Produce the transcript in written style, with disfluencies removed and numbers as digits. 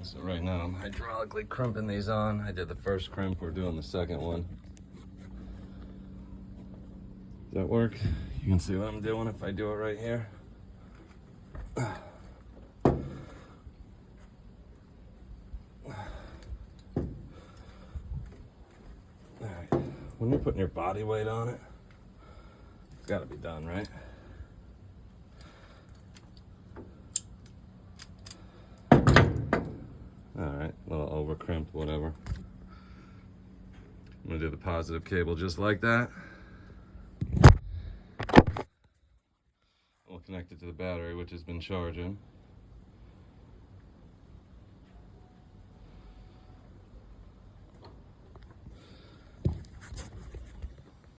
So right now I'm hydraulically crimping these on. I did the first crimp, we're doing the second one. Does that work? You can see what I'm doing if I do it right here. Alright, when you're putting your body weight on it, it's gotta be done, right? Alright, a little over crimped, whatever. I'm gonna do the positive cable just like that. We'll connect it to the battery, which has been charging.